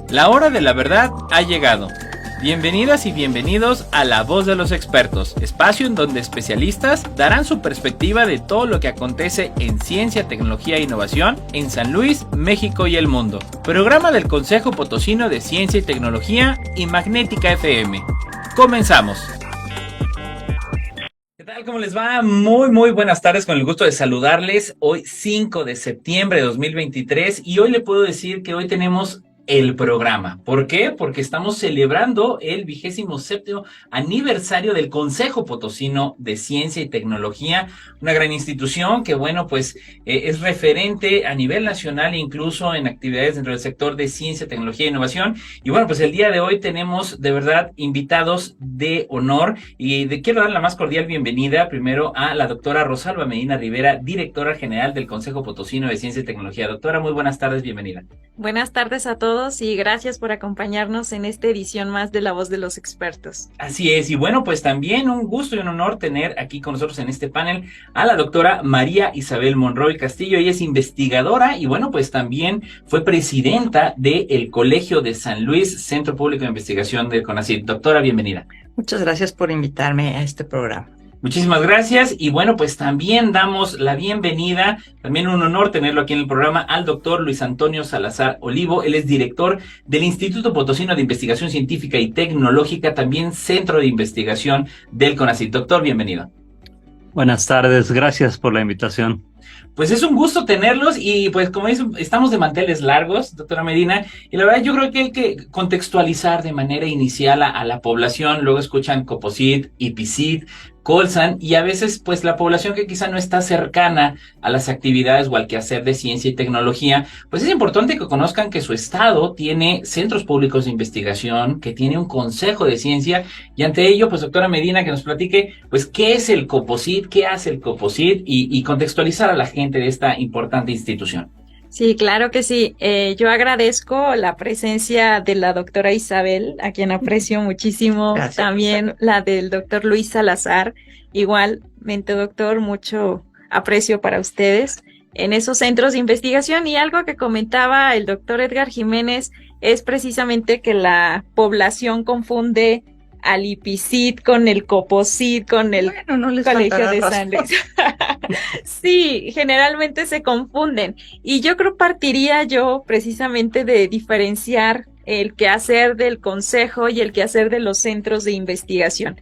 La hora de la verdad ha llegado. Bienvenidas y bienvenidos a La Voz de los Expertos, espacio en donde especialistas darán su perspectiva de todo lo que acontece en ciencia, tecnología e innovación en San Luis, México y el mundo. Programa del Consejo Potosino de Ciencia y Tecnología y Magnética FM. Comenzamos. ¿Qué tal? ¿Cómo les va? Muy buenas tardes, con el gusto de saludarles. Hoy 5 de septiembre de 2023 y hoy le puedo decir que hoy tenemos el programa. ¿Por qué? Porque estamos celebrando el 27º aniversario del Consejo Potosino de Ciencia y Tecnología, una gran institución que, es referente a nivel nacional e incluso en actividades dentro del sector de ciencia, tecnología e innovación. Y el día de hoy tenemos de verdad invitados de honor y quiero dar la más cordial bienvenida primero a la doctora Rosalba Medina Rivera, directora general del Consejo Potosino de Ciencia y Tecnología. Doctora, muy buenas tardes, bienvenida. Buenas tardes a todos y gracias por acompañarnos en esta edición más de La Voz de los Expertos. Así es, y también un gusto y un honor tener aquí con nosotros en este panel a la doctora María Isabel Monroy Castillo. Ella es investigadora y también fue presidenta del Colegio de San Luis, Centro Público de Investigación del CONACYT. Doctora, bienvenida. Muchas gracias por invitarme a este programa. Muchísimas gracias y también damos la bienvenida, también un honor tenerlo aquí en el programa, al doctor Luis Antonio Salazar Olivo. Él es director del Instituto Potosino de Investigación Científica y Tecnológica, también Centro de Investigación del CONACYT. Doctor, bienvenido. Buenas tardes, gracias por la invitación. Pues es un gusto tenerlos y como dicen, estamos de manteles largos, doctora Medina, y la verdad yo creo que hay que contextualizar de manera inicial a la población. Luego escuchan COPOCYT, IPICIT, Colsan, y a veces la población que quizá no está cercana a las actividades o al quehacer de ciencia y tecnología, pues es importante que conozcan que su estado tiene centros públicos de investigación, que tiene un consejo de ciencia, y ante ello, doctora Medina, que nos platique, qué es el COPOCYT, qué hace el COPOCYT y contextualizar a la gente de esta importante institución. Sí, claro que sí. Yo agradezco la presencia de la doctora Isabel, a quien aprecio muchísimo. Gracias. También la del doctor Luis Salazar. Igualmente, doctor, mucho aprecio para ustedes en esos centros de investigación. Y algo que comentaba el doctor Edgar Jiménez es precisamente que la población confunde al IPICIT con el COPOCYT, con el Colegio de San Luis. Sí, generalmente se confunden. Y yo creo partiría yo precisamente de diferenciar el quehacer del consejo y el quehacer de los centros de investigación.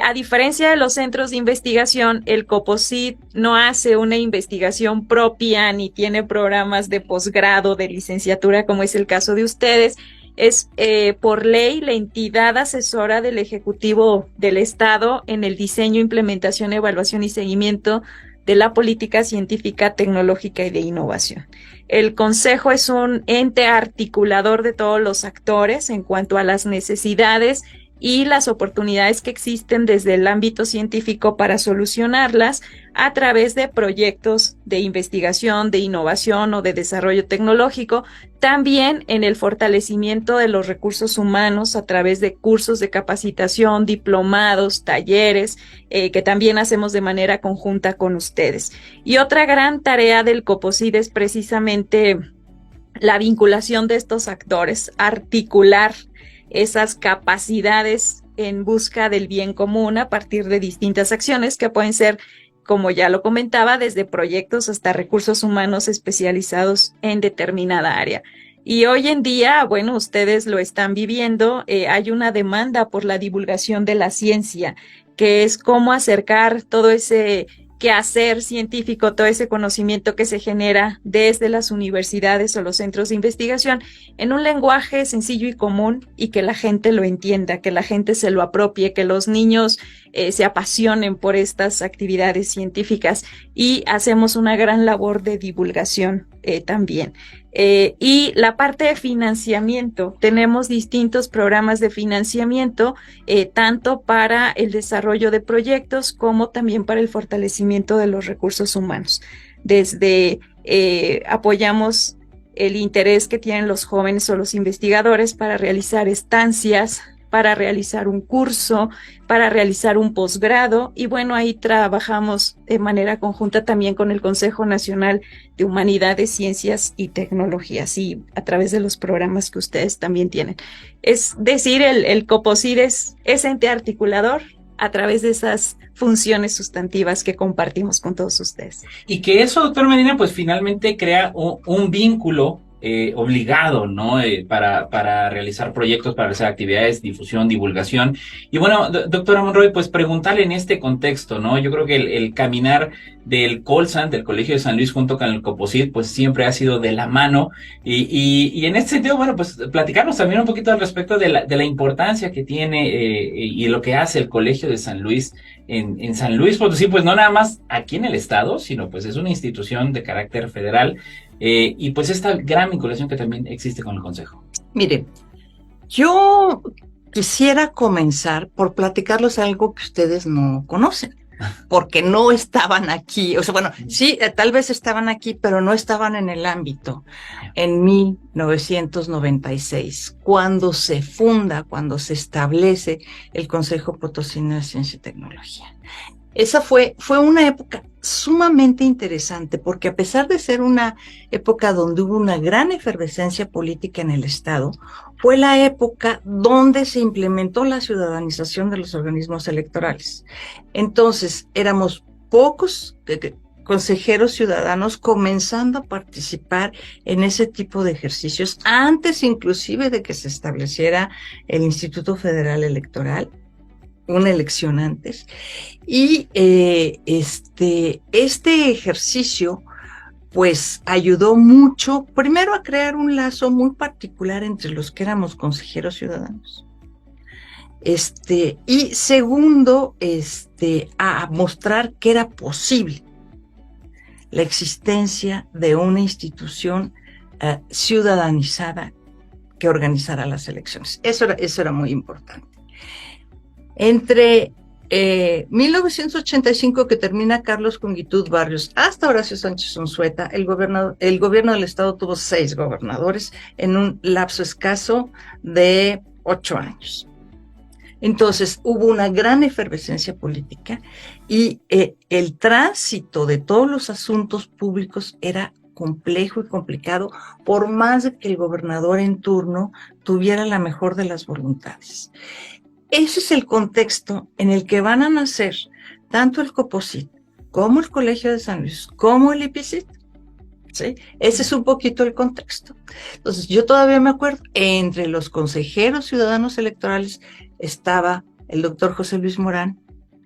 A diferencia de los centros de investigación, el COPOCYT no hace una investigación propia ni tiene programas de posgrado, de licenciatura, como es el caso de ustedes. Es por ley la entidad asesora del Ejecutivo del Estado en el diseño, implementación, evaluación y seguimiento de la política científica, tecnológica y de innovación. El Consejo es un ente articulador de todos los actores en cuanto a las necesidades y las oportunidades que existen desde el ámbito científico para solucionarlas a través de proyectos de investigación, de innovación o de desarrollo tecnológico, también en el fortalecimiento de los recursos humanos a través de cursos de capacitación, diplomados, talleres, que también hacemos de manera conjunta con ustedes. Y otra gran tarea del COPOCYT es precisamente la vinculación de estos actores, articular esas capacidades en busca del bien común a partir de distintas acciones que pueden ser, como ya lo comentaba, desde proyectos hasta recursos humanos especializados en determinada área. Y hoy en día, ustedes lo están viviendo, hay una demanda por la divulgación de la ciencia, que es cómo acercar todo ese quehacer científico, todo ese conocimiento que se genera desde las universidades o los centros de investigación en un lenguaje sencillo y común y que la gente lo entienda, que la gente se lo apropie, que los niños se apasionen por estas actividades científicas y hacemos una gran labor de divulgación también. Y la parte de financiamiento, tenemos distintos programas de financiamiento, tanto para el desarrollo de proyectos como también para el fortalecimiento de los recursos humanos. Desde apoyamos el interés que tienen los jóvenes o los investigadores para realizar estancias para realizar un curso, para realizar un posgrado, y bueno, ahí trabajamos de manera conjunta también con el Consejo Nacional de Humanidades, Ciencias y Tecnologías, y a través de los programas que ustedes también tienen. Es decir, el COPOSIT es ente articulador a través de esas funciones sustantivas que compartimos con todos ustedes. Y que eso, doctor Medina, pues finalmente crea un vínculo obligado, ¿no? Para realizar proyectos, para realizar actividades, difusión, divulgación. Y bueno, doctora Monroy, pues preguntarle en este contexto, ¿no? Yo creo que el caminar del Colsan, del Colegio de San Luis, junto con el COPOSIT, pues siempre ha sido de la mano. Y en este sentido, bueno, pues platicarnos también un poquito al respecto de la importancia que tiene y lo que hace el Colegio de San Luis en San Luis Potosí, pues no nada más aquí en el estado, sino pues es una institución de carácter federal. Y pues esta gran vinculación que también existe con el Consejo. Mire, yo quisiera comenzar por platicarles algo que ustedes no conocen, porque no estaban aquí, o sea, bueno, sí, tal vez estaban aquí, pero no estaban en el ámbito. En 1996, cuando se funda, cuando se establece el Consejo Potosino de Ciencia y Tecnología. Esa fue una época sumamente interesante, porque a pesar de ser una época donde hubo una gran efervescencia política en el Estado, fue la época donde se implementó la ciudadanización de los organismos electorales. Entonces, éramos pocos consejeros ciudadanos comenzando a participar en ese tipo de ejercicios, antes inclusive de que se estableciera el Instituto Federal Electoral, una elección antes, y este ejercicio pues ayudó mucho, primero a crear un lazo muy particular entre los que éramos consejeros ciudadanos, y segundo, a mostrar que era posible la existencia de una institución ciudadanizada que organizara las elecciones. Eso era muy importante. Entre 1985, que termina Carlos Cunguitud Barrios, hasta Horacio Sánchez Unzueta, el gobierno del estado tuvo 6 gobernadores en un lapso escaso de 8 años. Entonces hubo una gran efervescencia política y el tránsito de todos los asuntos públicos era complejo y complicado, por más de que el gobernador en turno tuviera la mejor de las voluntades. Ese es el contexto en el que van a nacer tanto el COPOSIT como el Colegio de San Luis, como el IPICIT. ¿Sí? Ese es un poquito el contexto. Entonces, yo todavía me acuerdo, entre los consejeros ciudadanos electorales estaba el doctor José Luis Morán,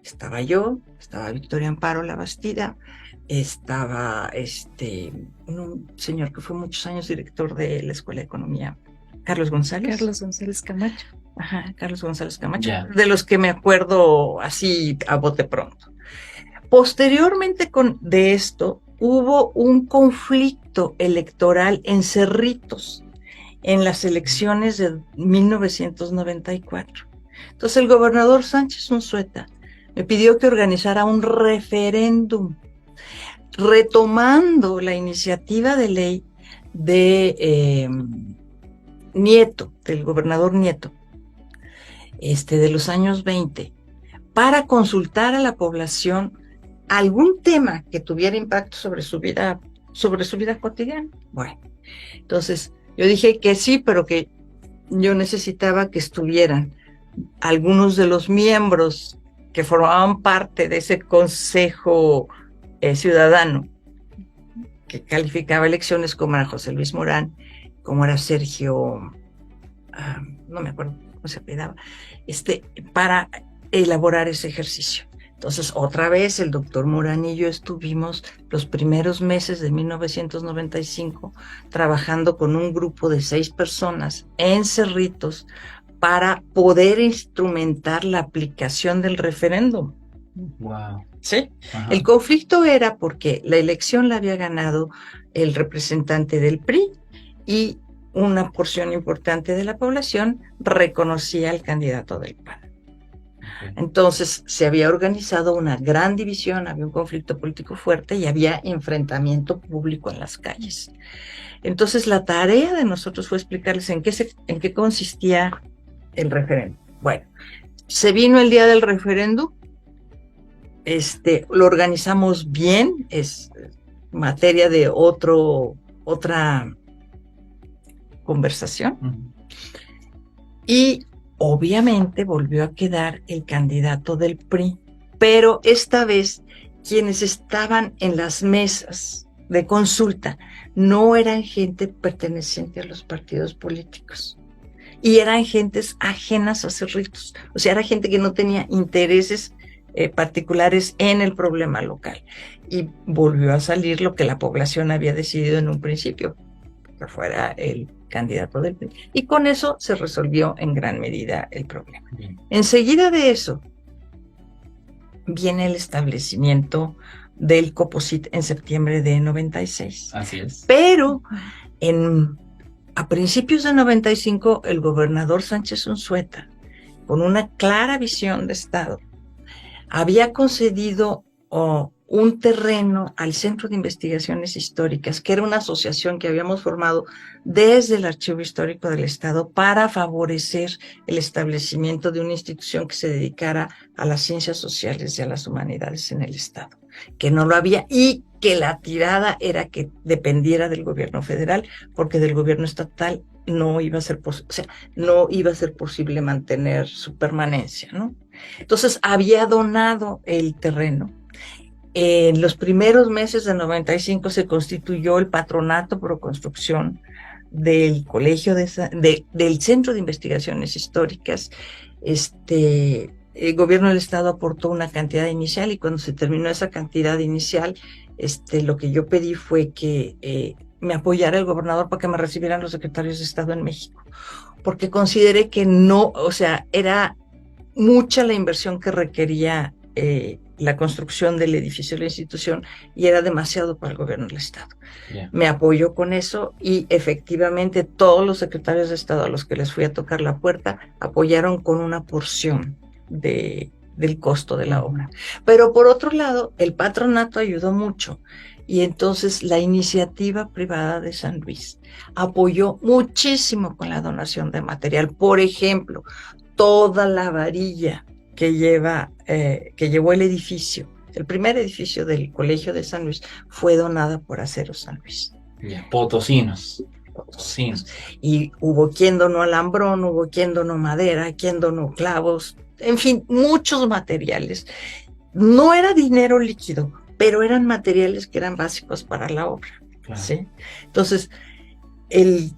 estaba yo, estaba Victoria Amparo Labastida, estaba un señor que fue muchos años director de la Escuela de Economía, Carlos González Camacho. Ajá, Carlos González Camacho, Yeah. De los que me acuerdo así a bote pronto. Posteriormente de esto, hubo un conflicto electoral en Cerritos, en las elecciones de 1994. Entonces el gobernador Sánchez Unzueta me pidió que organizara un referéndum, retomando la iniciativa de ley de Nieto, del gobernador Nieto, de los años 20, para consultar a la población algún tema que tuviera impacto sobre su vida cotidiana. Bueno, entonces yo dije que sí, pero que yo necesitaba que estuvieran algunos de los miembros que formaban parte de ese consejo ciudadano que calificaba elecciones, como era José Luis Morán, como era Sergio, no me acuerdo cómo se apellidaba, para elaborar ese ejercicio. Entonces, otra vez, el doctor Morán y yo estuvimos los primeros meses de 1995 trabajando con un grupo de 6 personas en Cerritos para poder instrumentar la aplicación del referéndum. Wow. ¿Sí? Ajá. El conflicto era porque la elección la había ganado el representante del PRI y una porción importante de la población reconocía al candidato del PAN. Entonces se había organizado una gran división, había un conflicto político fuerte y había enfrentamiento público en las calles. Entonces la tarea de nosotros fue explicarles en qué consistía el referéndum. Bueno, se vino el día del referéndum, lo organizamos bien, es materia de otra conversación, y obviamente volvió a quedar el candidato del PRI, pero esta vez quienes estaban en las mesas de consulta no eran gente perteneciente a los partidos políticos y eran gentes ajenas a Cerritos, o sea, era gente que no tenía intereses particulares en el problema local, y volvió a salir lo que la población había decidido en un principio, que fuera el candidato del PRI, y con eso se resolvió en gran medida el problema. Bien. Enseguida de eso viene el establecimiento del Coposit en septiembre de 96. Así es. Pero a principios de 95, el gobernador Sánchez Unzueta, con una clara visión de Estado, había concedido un terreno al Centro de Investigaciones Históricas, que era una asociación que habíamos formado desde el Archivo Histórico del Estado para favorecer el establecimiento de una institución que se dedicara a las ciencias sociales y a las humanidades en el Estado, que no lo había, y que la tirada era que dependiera del gobierno federal, porque del gobierno estatal no iba a ser posible mantener su permanencia, ¿no? Entonces había donado el terreno. En los primeros meses de 95 se constituyó el Patronato Pro Construcción del Colegio del Centro de Investigaciones Históricas. El gobierno del Estado aportó una cantidad inicial, y cuando se terminó esa cantidad inicial, lo que yo pedí fue que me apoyara el gobernador para que me recibieran los secretarios de Estado en México, porque consideré que no, o sea, era mucha la inversión que requería la construcción del edificio de la institución, y era demasiado para el gobierno del Estado. Yeah. Me apoyó con eso, y efectivamente todos los secretarios de Estado a los que les fui a tocar la puerta apoyaron con una porción del costo de la obra. Pero por otro lado, el patronato ayudó mucho, y entonces la iniciativa privada de San Luis apoyó muchísimo con la donación de material. Por ejemplo, toda la varilla que llevó el edificio, el primer edificio del Colegio de San Luis, fue donada por Acero San Luis. Potosinos. Y hubo quien donó alambrón, hubo quien donó madera, quien donó clavos, en fin, muchos materiales. No era dinero líquido, pero eran materiales que eran básicos para la obra. Claro. ¿Sí? Entonces, el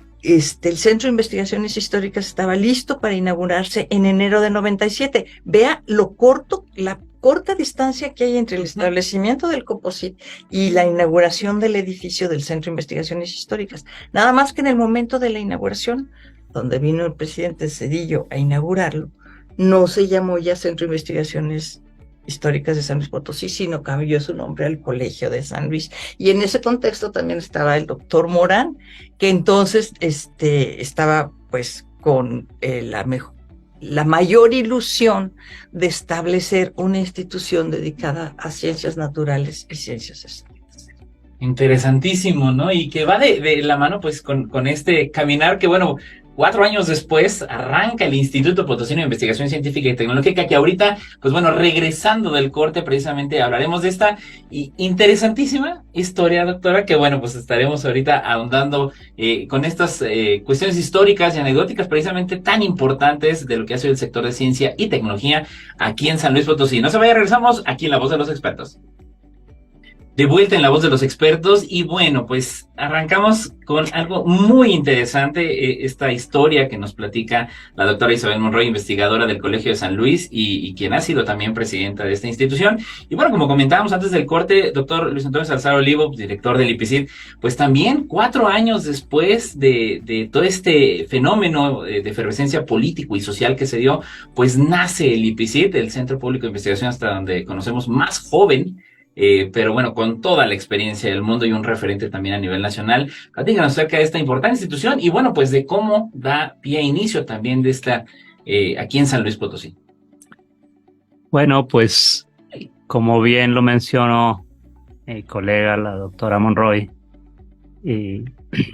Centro de Investigaciones Históricas estaba listo para inaugurarse en enero de 97. Vea la corta distancia que hay entre el establecimiento del Coposit y la inauguración del edificio del Centro de Investigaciones Históricas. Nada más que en el momento de la inauguración, donde vino el presidente Zedillo a inaugurarlo, no se llamó ya Centro de Investigaciones Históricas de San Luis Potosí, sino cambió su nombre al Colegio de San Luis. Y en ese contexto también estaba el doctor Morán, que entonces estaba pues con la mayor ilusión de establecer una institución dedicada a ciencias naturales y ciencias exactas. Interesantísimo, ¿no? Y que va de la mano pues con este caminar que, bueno, 4 años después arranca el Instituto Potosino de Investigación Científica y Tecnológica, que ahorita, pues bueno, regresando del corte, precisamente hablaremos de esta interesantísima historia, doctora, que bueno, pues estaremos ahorita ahondando con estas cuestiones históricas y anecdóticas precisamente tan importantes de lo que ha sido el sector de ciencia y tecnología aquí en San Luis Potosí. No se vaya, regresamos aquí en La Voz de los Expertos. De vuelta en La Voz de los Expertos, y bueno, pues arrancamos con algo muy interesante, esta historia que nos platica la doctora Isabel Monroy, investigadora del Colegio de San Luis y quien ha sido también presidenta de esta institución. Y bueno, como comentábamos antes del corte, doctor Luis Antonio Salazar Olivo, director del IPICIT, pues también 4 años después de todo este fenómeno de efervescencia político y social que se dio, pues nace el IPICIT, el Centro Público de Investigación hasta donde conocemos más joven, pero bueno, con toda la experiencia del mundo y un referente también a nivel nacional. Platícanos acerca de esta importante institución y bueno, pues de cómo da pie a inicio también de esta aquí en San Luis Potosí. Bueno, pues como bien lo mencionó mi colega, la doctora Monroy, y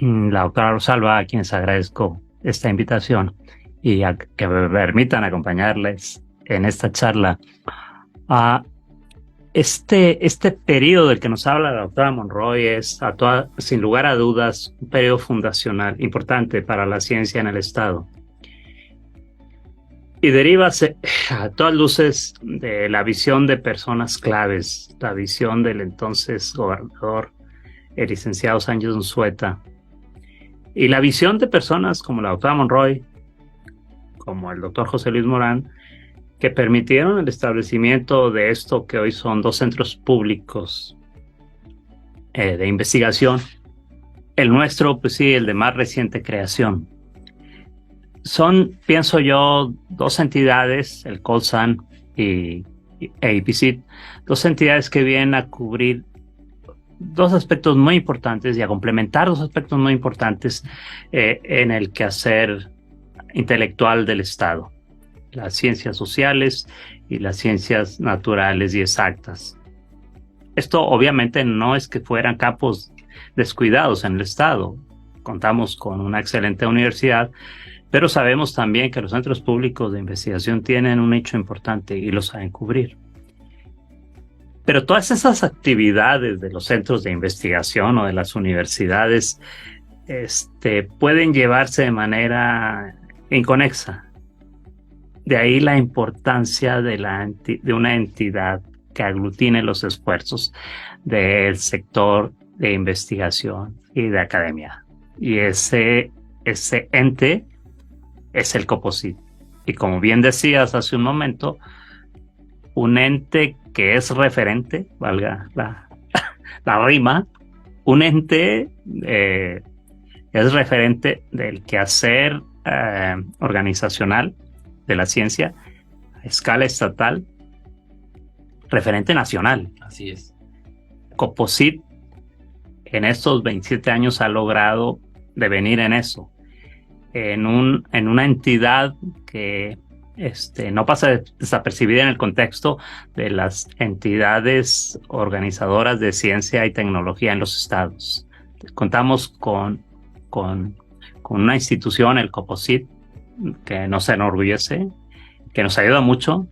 la doctora Rosalba, a quienes agradezco esta invitación. y a que me permitan acompañarles en esta charla. Este periodo del que nos habla la doctora Monroy es, sin lugar a dudas, un periodo fundacional importante para la ciencia en el Estado. Y deriva a todas luces de la visión de personas claves, la visión del entonces gobernador, el licenciado Sánchez Unzueta, y la visión de personas como la doctora Monroy, como el doctor José Luis Morán, que permitieron el establecimiento de esto que hoy son 2 centros públicos de investigación. El nuestro, pues sí, el de más reciente creación. Son, pienso yo, 2 entidades, el Colsan e IPCIT, 2 entidades que vienen a cubrir 2 aspectos muy importantes y a complementar 2 aspectos muy importantes en el quehacer intelectual del Estado: las ciencias sociales y las ciencias naturales y exactas. Esto obviamente no es que fueran campos descuidados en el Estado. Contamos con una excelente universidad, pero sabemos también que los centros públicos de investigación tienen un nicho importante y lo saben cubrir. Pero todas esas actividades de los centros de investigación o de las universidades pueden llevarse de manera inconexa. De ahí la importancia de una entidad que aglutine los esfuerzos del sector de investigación y de academia. Y ese ente es el COPOSIT. Y como bien decías hace un momento, un ente que es referente, valga la rima, un ente es referente del quehacer organizacional de la ciencia a escala estatal, referente nacional. Así es. COPOSIT en estos 27 años ha logrado devenir en eso, en una entidad que no pasa desapercibida en el contexto de las entidades organizadoras de ciencia y tecnología en los estados. Contamos con una institución, el COPOSIT, que nos enorgullece, que nos ayuda mucho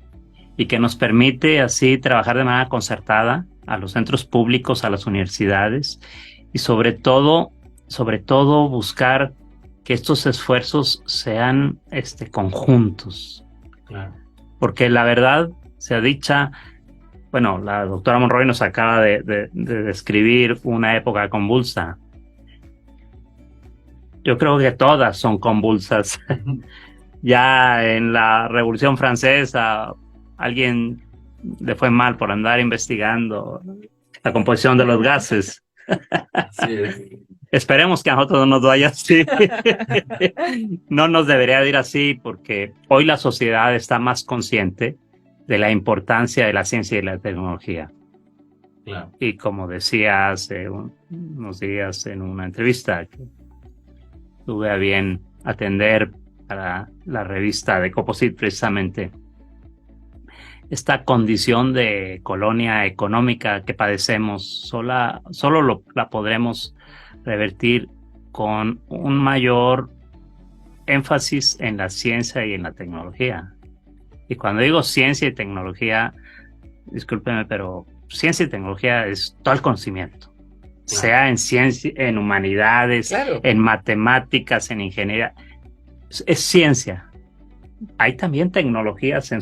y que nos permite así trabajar de manera concertada a los centros públicos, a las universidades y sobre todo buscar que estos esfuerzos sean conjuntos. Claro. Porque la verdad sea dicha, bueno, la doctora Monroy nos acaba de describir una época convulsa. Yo creo que todas son convulsas. Ya en la Revolución Francesa, alguien le fue mal por andar investigando la composición de los gases. Sí. Esperemos que a nosotros no nos vaya así. No nos debería ir así porque hoy la sociedad está más consciente de la importancia de la ciencia y la tecnología. Claro. Y como decía hace unos días en una entrevista que tuve a bien atender para la revista de COPOSIT, precisamente, esta condición de colonia económica que padecemos solo la podremos revertir con un mayor énfasis en la ciencia y en la tecnología. Y cuando digo ciencia y tecnología, discúlpenme, pero ciencia y tecnología es todo el conocimiento. Claro. Sea en ciencia, en humanidades, claro, en matemáticas, en ingeniería. Es ciencia. Hay también tecnologías en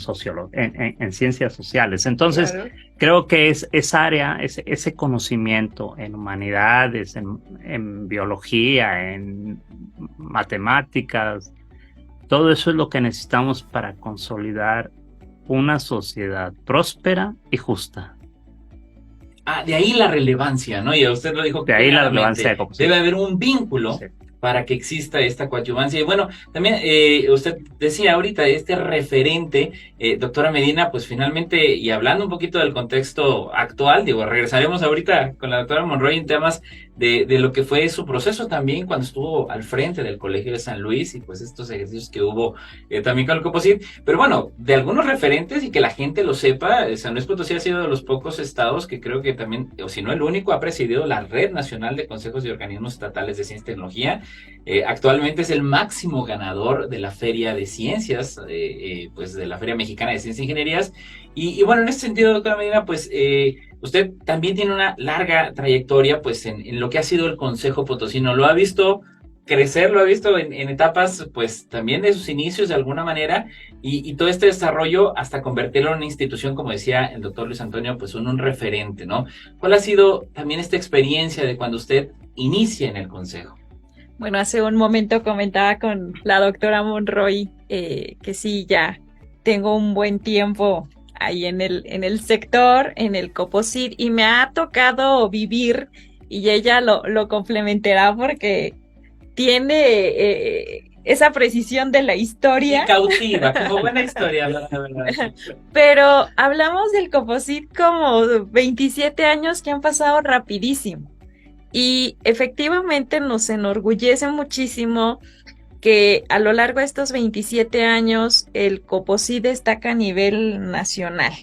en ciencias sociales. Entonces, claro, creo que es esa área, ese conocimiento en humanidades, en biología, en matemáticas, todo eso es lo que necesitamos para consolidar una sociedad próspera y justa. De ahí la relevancia, ¿no? Y usted lo dijo. De ahí la relevancia de COPOSIT. Debe haber un vínculo. Sí. Para que exista esta coadyuvancia. Y bueno, también usted decía ahorita, este referente, doctora Medina, pues finalmente, y hablando un poquito del contexto actual, regresaremos ahorita con la doctora Monroy en temas de lo que fue su proceso también cuando estuvo al frente del Colegio de San Luis y pues estos ejercicios que hubo también con el COPOSIT. Pero bueno, de algunos referentes y que la gente lo sepa, San Luis Potosí ha sido de los pocos estados que creo que también, o si no el único, ha presidido la Red Nacional de Consejos y Organismos Estatales de Ciencia y Tecnología. Actualmente es el máximo ganador de la Feria de Ciencias, pues de la Feria Mexicana de Ciencias e Ingenierías. Y bueno, en ese sentido, doctora Medina, pues usted también tiene una larga trayectoria pues en lo que ha sido el Consejo Potosino. Lo ha visto crecer, lo ha visto en etapas pues también de sus inicios de alguna manera y todo este desarrollo hasta convertirlo en una institución, como decía el doctor Luis Antonio, pues un referente, ¿no? ¿Cuál ha sido también esta experiencia de cuando usted inicia en el Consejo? Bueno, hace un momento comentaba con la doctora Monroy que sí, ya tengo un buen tiempo ahí en el sector, en el COPOSIT, y me ha tocado vivir, y ella lo complementará porque tiene esa precisión de la historia. Y cautiva, como buena historia, la verdad. Pero hablamos del COPOSIT como 27 años que han pasado rapidísimo. Y efectivamente nos enorgullece muchísimo que a lo largo de estos 27 años el COPOSIT destaca a nivel nacional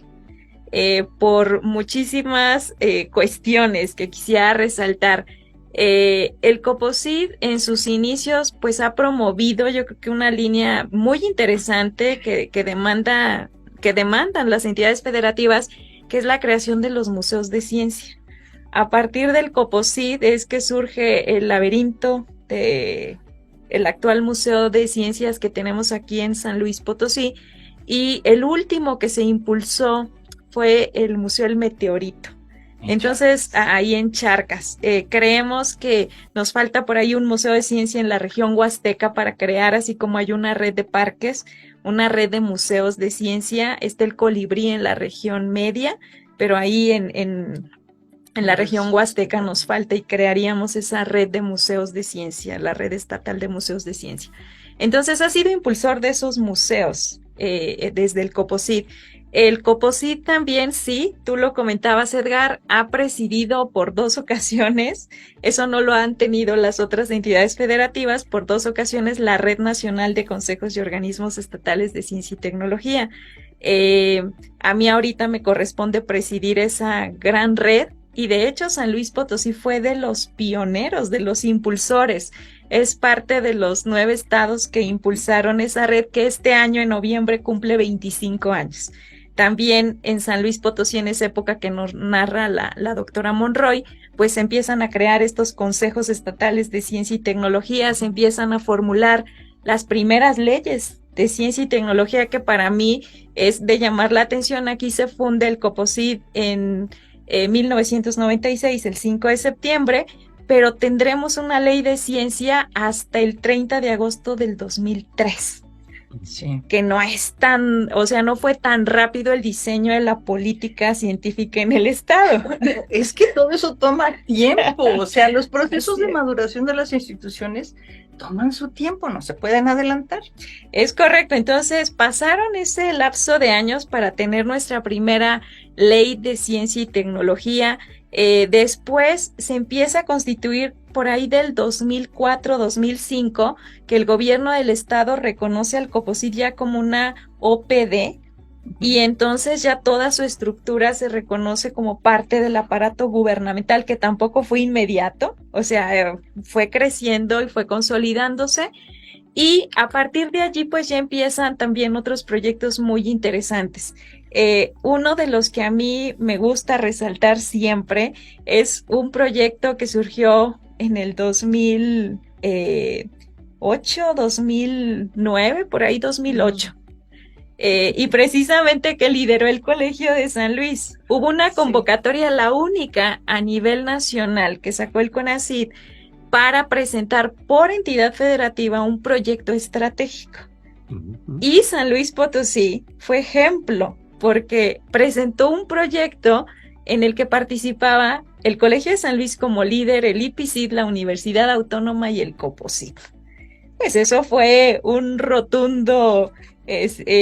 por muchísimas cuestiones que quisiera resaltar. El COPOSIT en sus inicios pues ha promovido, yo creo que una línea muy interesante que demandan las entidades federativas, que es la creación de los museos de ciencia. A partir del COPOSIT es que surge el laberinto de el actual Museo de Ciencias que tenemos aquí en San Luis Potosí, y el último que se impulsó fue el Museo del Meteorito. Entonces, ahí en Charcas, creemos que nos falta por ahí un museo de ciencia en la región huasteca para crear, así como hay una red de parques, una red de museos de ciencia. Está el Colibrí en la región media, pero ahí en la región huasteca nos falta, y crearíamos esa red de museos de ciencia, la red estatal de museos de ciencia. Entonces ha sido impulsor de esos museos desde el COPOSIT. El COPOSIT también, sí, tú lo comentabas, Edgar, ha presidido por 2 ocasiones, eso no lo han tenido las otras entidades federativas, por 2 ocasiones la Red Nacional de Consejos y Organismos Estatales de Ciencia y Tecnología. A mí ahorita me corresponde presidir esa gran red. Y de hecho San Luis Potosí fue de los pioneros, de los impulsores. Es parte de los 9 estados que impulsaron esa red, que este año en noviembre cumple 25 años. También en San Luis Potosí, en esa época que nos narra la doctora Monroy, pues se empiezan a crear estos consejos estatales de ciencia y tecnología, se empiezan a formular las primeras leyes de ciencia y tecnología, que para mí es de llamar la atención. Aquí se funda el COPOSIT en 1996, el 5 de septiembre, pero tendremos una ley de ciencia hasta el 30 de agosto del 2003. Sí. Que no es tan, o sea, no fue tan rápido el diseño de la política científica en el estado. Es que todo eso toma tiempo, o sea, los procesos de maduración de las instituciones toman su tiempo, no se pueden adelantar. Es correcto, entonces pasaron ese lapso de años para tener nuestra primera ley de ciencia y tecnología. Después se empieza a constituir por ahí del 2004-2005, que el gobierno del estado reconoce al COPOSIT ya como una OPD, y entonces ya toda su estructura se reconoce como parte del aparato gubernamental, que tampoco fue inmediato, o sea, fue creciendo y fue consolidándose. Y a partir de allí pues ya empiezan también otros proyectos muy interesantes. Uno de los que a mí me gusta resaltar siempre es un proyecto que surgió en el 2008, 2009, por ahí 2008. Y precisamente que lideró el Colegio de San Luis. Hubo una convocatoria, la única a nivel nacional que sacó el CONACYT, para presentar por entidad federativa un proyecto estratégico. Y San Luis Potosí fue ejemplo, porque presentó un proyecto en el que participaba el Colegio de San Luis como líder, el IPICIT, la Universidad Autónoma y el COPOSIT. Pues eso fue un rotundo éxito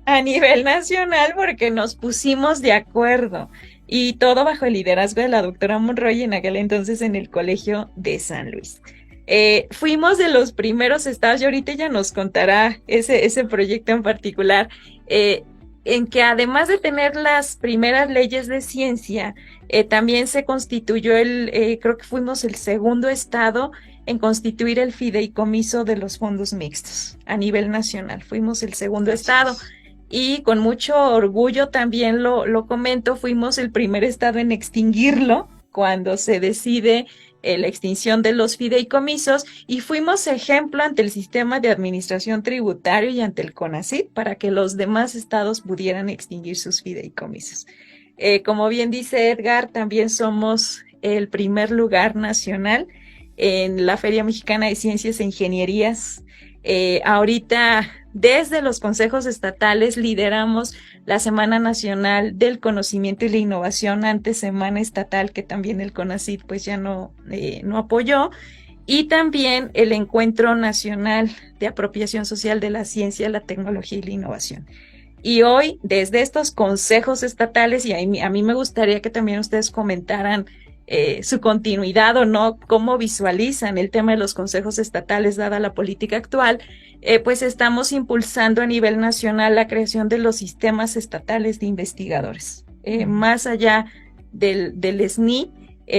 a nivel nacional, porque nos pusimos de acuerdo, y todo bajo el liderazgo de la doctora Monroy, en aquel entonces en el Colegio de San Luis. Fuimos de los primeros estados, y ahorita ya nos contará ese proyecto en particular. en que además de tener las primeras leyes de ciencia, también se constituyó creo que fuimos el segundo estado en constituir el fideicomiso de los fondos mixtos a nivel nacional. Fuimos el segundo estado. Y con mucho orgullo también lo comento, fuimos el primer estado en extinguirlo cuando se decide la extinción de los fideicomisos, y fuimos ejemplo ante el sistema de administración tributario y ante el CONACYT para que los demás estados pudieran extinguir sus fideicomisos. Como bien dice Edgar, también somos el primer lugar nacional en la Feria Mexicana de Ciencias e Ingenierías. Ahorita, desde los consejos estatales, lideramos la Semana Nacional del Conocimiento y la Innovación, antes Semana Estatal, que también el CONACYT pues ya no apoyó, y también el Encuentro Nacional de Apropiación Social de la Ciencia, la Tecnología y la Innovación. Y hoy, desde estos consejos estatales, y a mí me gustaría que también ustedes comentaran su continuidad o no, cómo visualizan el tema de los consejos estatales dada la política actual, pues estamos impulsando a nivel nacional la creación de los sistemas estatales de investigadores. Más allá del SNI,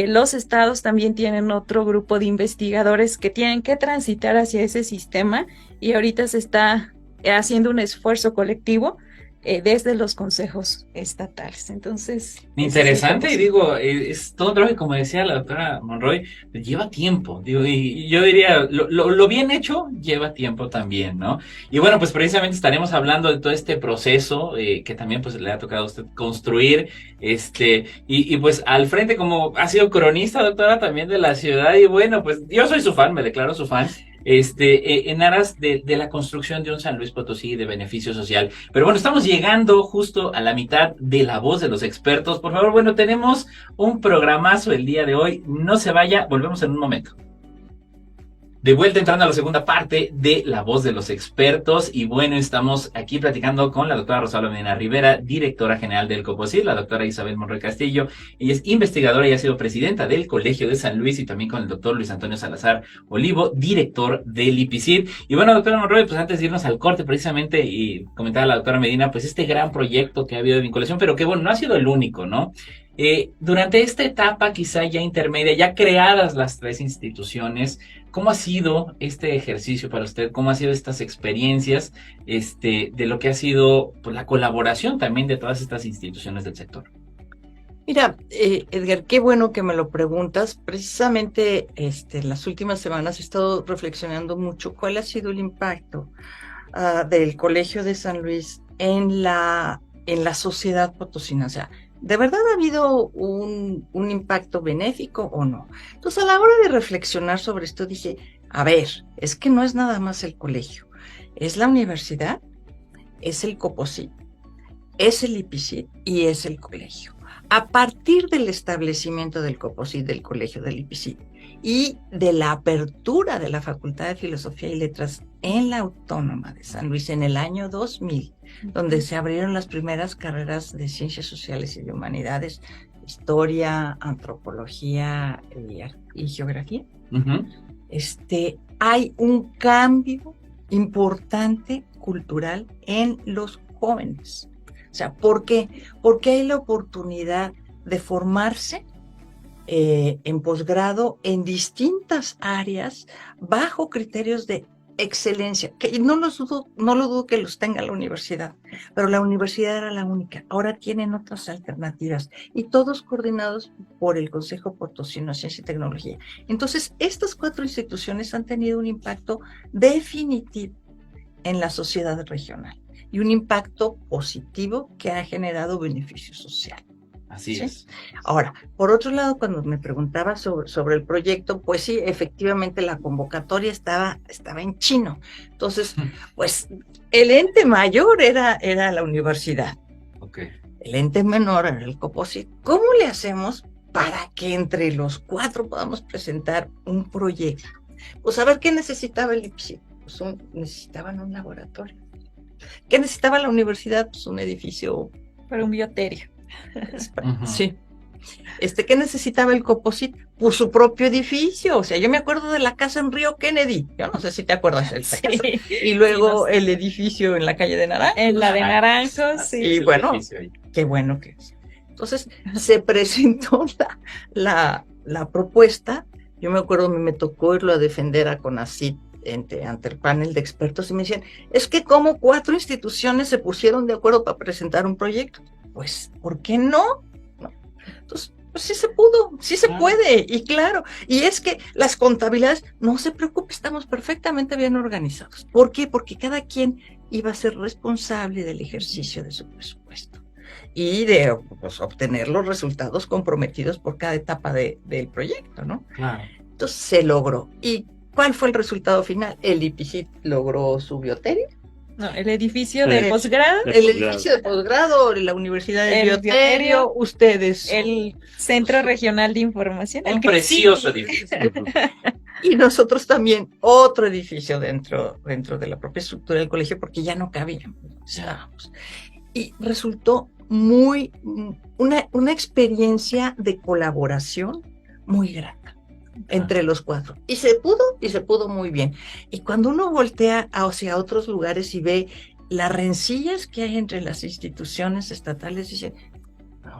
los estados también tienen otro grupo de investigadores que tienen que transitar hacia ese sistema, y ahorita se está haciendo un esfuerzo colectivo desde los consejos estatales. Entonces, interesante, y digo, es todo un trabajo que, como decía la doctora Monroy, lleva tiempo, digo, y yo diría, lo bien hecho lleva tiempo también, ¿no? Y bueno, pues precisamente estaremos hablando de todo este proceso que también pues le ha tocado a usted construir, y pues al frente, como ha sido cronista, doctora, también de la ciudad, y bueno, pues yo soy su fan, me declaro su fan, en aras de la construcción de un San Luis Potosí de beneficio social. Pero bueno, estamos llegando justo a la mitad de La Voz de los Expertos. Por favor, bueno, tenemos un programazo el día de hoy. No se vaya, volvemos en un momento. De vuelta entrando a la segunda parte de La Voz de los Expertos, y bueno, estamos aquí platicando con la doctora Rosalba Medina Rivera, directora general del COPOSIT, la doctora Isabel Monroy Castillo, ella es investigadora y ha sido presidenta del Colegio de San Luis, y también con el doctor Luis Antonio Salazar Olivo, director del IPICIT. Y bueno, doctora Monroy, pues antes de irnos al corte precisamente, y comentaba la doctora Medina, pues este gran proyecto que ha habido de vinculación, pero que bueno, no ha sido el único, ¿no? Durante esta etapa quizá ya intermedia, ya creadas las tres instituciones, ¿cómo ha sido este ejercicio para usted? ¿Cómo han sido estas experiencias de lo que ha sido pues, la colaboración también de todas estas instituciones del sector? Mira, Edgar, qué bueno que me lo preguntas. Precisamente en las últimas semanas he estado reflexionando mucho cuál ha sido el impacto del Colegio de San Luis en la sociedad potosina. O sea, ¿de verdad ha habido un impacto benéfico o no? Entonces, a la hora de reflexionar sobre esto, dije, a ver, es que no es nada más el colegio, es la universidad, es el COPOSIT, es el IPICIT y es el colegio. A partir del establecimiento del COPOSIT, del colegio, del IPICIT y de la apertura de la Facultad de Filosofía y Letras en la Autónoma de San Luis en el año 2000, donde se abrieron las primeras carreras de Ciencias Sociales y de Humanidades, Historia, Antropología y Geografía, hay un cambio importante cultural en los jóvenes. O sea, ¿por qué? Porque hay la oportunidad de formarse en posgrado en distintas áreas bajo criterios de excelencia, que no lo dudo que los tenga la universidad, pero la universidad era la única. Ahora tienen otras alternativas y todos coordinados por el Consejo Potosino de Ciencia y Tecnología. Entonces, estas 4 instituciones han tenido un impacto definitivo en la sociedad regional y un impacto positivo que ha generado beneficio social. Así ¿sí? es. Ahora, por otro lado, cuando me preguntaba sobre el proyecto, pues sí, efectivamente la convocatoria estaba en chino. Entonces, pues el ente mayor era la universidad. Okay. El ente menor era el COPOSIT. ¿Cómo le hacemos para que entre los 4 podamos presentar un proyecto? Pues a ver, ¿qué necesitaba el IPSI? Pues necesitaban un laboratorio. ¿Qué necesitaba la universidad? Pues un edificio para un bioterio. Sí. ¿Qué necesitaba el Coposit? Pues su propio edificio. O sea, yo me acuerdo de la casa en Río Kennedy. Yo no sé si te acuerdas de esa casa. Y luego sí, no sé. el edificio en la calle de Naranjo. En la de Naranjos, sí. Y bueno, qué bueno que es. Entonces, se presentó la propuesta. Yo me acuerdo, me tocó irlo a defender a CONACYT ante el panel de expertos y me decían, es que como 4 instituciones se pusieron de acuerdo para presentar un proyecto. Pues, ¿por qué no? Entonces, pues sí se pudo, sí se puede, y claro, y es que las contabilidades, no se preocupe, estamos perfectamente bien organizados. ¿Por qué? Porque cada quien iba a ser responsable del ejercicio de su presupuesto y de pues, obtener los resultados comprometidos por cada etapa del proyecto, ¿no? Claro. Entonces se logró. ¿Y cuál fue el resultado final? El IPICIT logró su bioterio. No, el edificio de posgrado. El edificio de posgrado, la Universidad de Bioterio, ustedes. El Centro Regional de Información. Un precioso edificio. Y nosotros también otro edificio dentro de la propia estructura del colegio, porque ya no cabíamos. Y resultó una experiencia de colaboración muy grata entre los 4. Y se pudo muy bien. Y cuando uno voltea hacia otros lugares y ve las rencillas que hay entre las instituciones estatales, dice,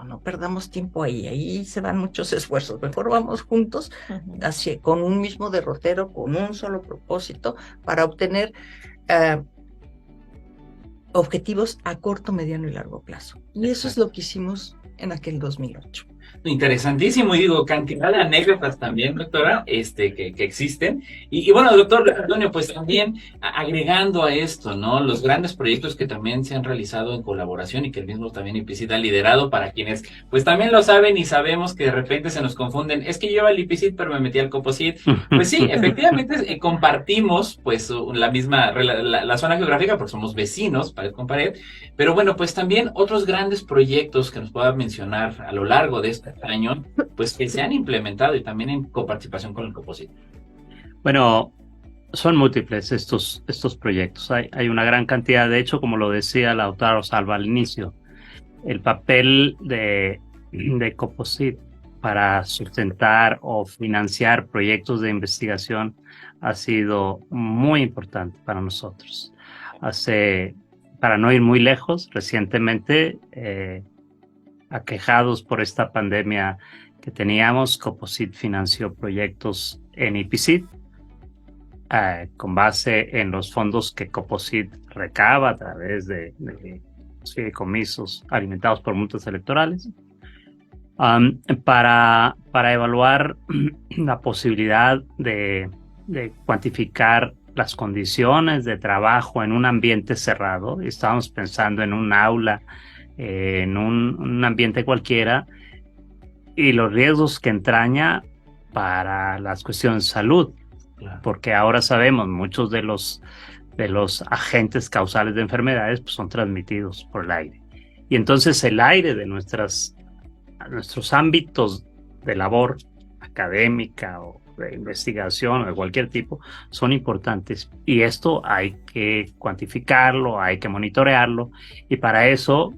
no perdamos tiempo ahí se van muchos esfuerzos, mejor vamos juntos con un mismo derrotero, con un solo propósito, para obtener objetivos a corto, mediano y largo plazo. Y eso es lo que hicimos en aquel 2008. Interesantísimo, y digo, cantidad de anécdotas también, doctora, que existen. Y bueno, doctor Antonio, pues también agregando a esto, ¿no? Los grandes proyectos que también se han realizado en colaboración y que el mismo también IPICIT ha liderado, para quienes pues también lo saben y sabemos que de repente se nos confunden, es que yo iba al IPICIT pero me metí al Coposit. Pues sí, efectivamente compartimos pues la misma, la zona geográfica porque somos vecinos, pared con pared, pero bueno, pues también otros grandes proyectos que nos pueda mencionar a lo largo de este año, pues que se han implementado y también en coparticipación con el Coposit. Bueno, son múltiples estos proyectos. Hay una gran cantidad. De hecho, como lo decía la doctora Rosalba al inicio, el papel de Coposit para sustentar o financiar proyectos de investigación ha sido muy importante para nosotros. Para no ir muy lejos, recientemente, aquejados por esta pandemia que teníamos, Coposit financió proyectos en IPICIT con base en los fondos que Coposit recaba a través de fideicomisos alimentados por multas electorales, para evaluar la posibilidad de cuantificar las condiciones de trabajo en un ambiente cerrado. Estábamos pensando en un aula, en un ambiente cualquiera, y los riesgos que entraña para las cuestiones de salud, claro. Porque ahora sabemos muchos de los agentes causales de enfermedades pues, son transmitidos por el aire, y entonces el aire de nuestros ámbitos de labor académica o de investigación o de cualquier tipo son importantes, y esto hay que cuantificarlo, hay que monitorearlo, y para eso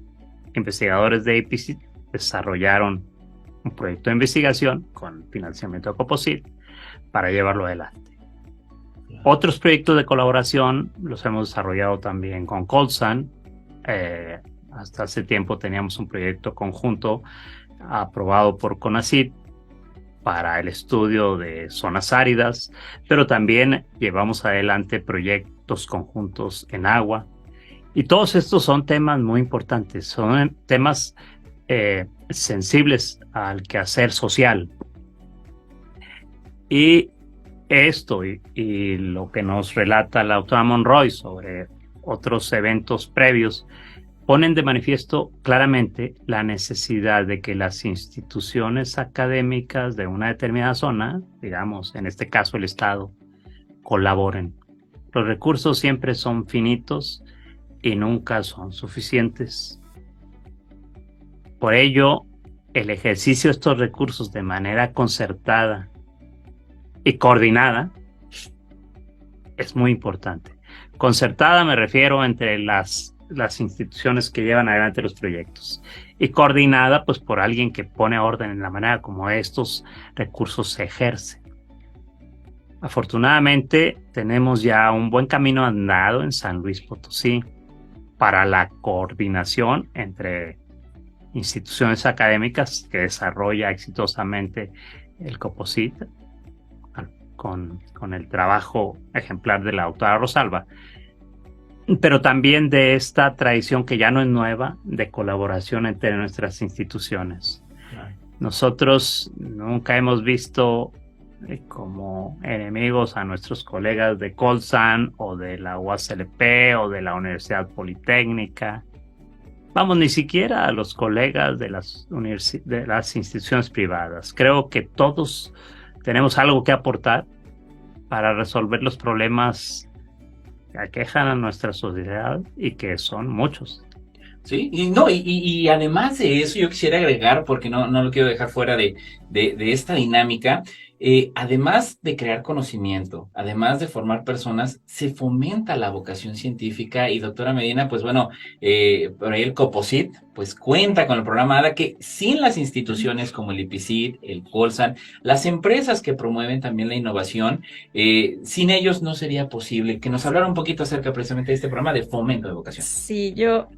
investigadores de IPICIT desarrollaron un proyecto de investigación con financiamiento de Coposit para llevarlo adelante. Otros proyectos de colaboración los hemos desarrollado también con Colsan. Hasta hace tiempo teníamos un proyecto conjunto aprobado por CONACYT para el estudio de zonas áridas, pero también llevamos adelante proyectos conjuntos en agua. Y todos estos son temas muy importantes, son temas sensibles al quehacer social. Y esto y lo que nos relata la doctora Monroy sobre otros eventos previos ponen de manifiesto claramente la necesidad de que las instituciones académicas de una determinada zona, digamos, en este caso el Estado, colaboren. Los recursos siempre son finitos y nunca son suficientes. Por ello, el ejercicio de estos recursos de manera concertada y coordinada es muy importante. Concertada me refiero entre las las instituciones que llevan adelante los proyectos y coordinada pues por alguien que pone orden en la manera como estos recursos se ejercen. Afortunadamente tenemos ya un buen camino andado en San Luis Potosí para la coordinación entre instituciones académicas que desarrolla exitosamente el COPOSIT con el trabajo ejemplar de la doctora Rosalba, pero también de esta tradición que ya no es nueva de colaboración entre nuestras instituciones. Nosotros nunca hemos visto como enemigos a nuestros colegas de Colsan o de la UASLP o de la Universidad Politécnica. Vamos, ni siquiera a los colegas de las instituciones privadas. Creo que todos tenemos algo que aportar para resolver los problemas que aquejan a nuestra sociedad y que son muchos. Sí, y además de eso yo quisiera agregar, porque no lo quiero dejar fuera de esta dinámica, además de crear conocimiento, además de formar personas, se fomenta la vocación científica y doctora Medina, pues bueno, por ahí el COPOSIT, pues cuenta con el programa ADA que sin las instituciones como el IPICIT, el Colsan, las empresas que promueven también la innovación, sin ellos no sería posible. Que nos hablara un poquito acerca precisamente de este programa de fomento de vocación. Sí, yo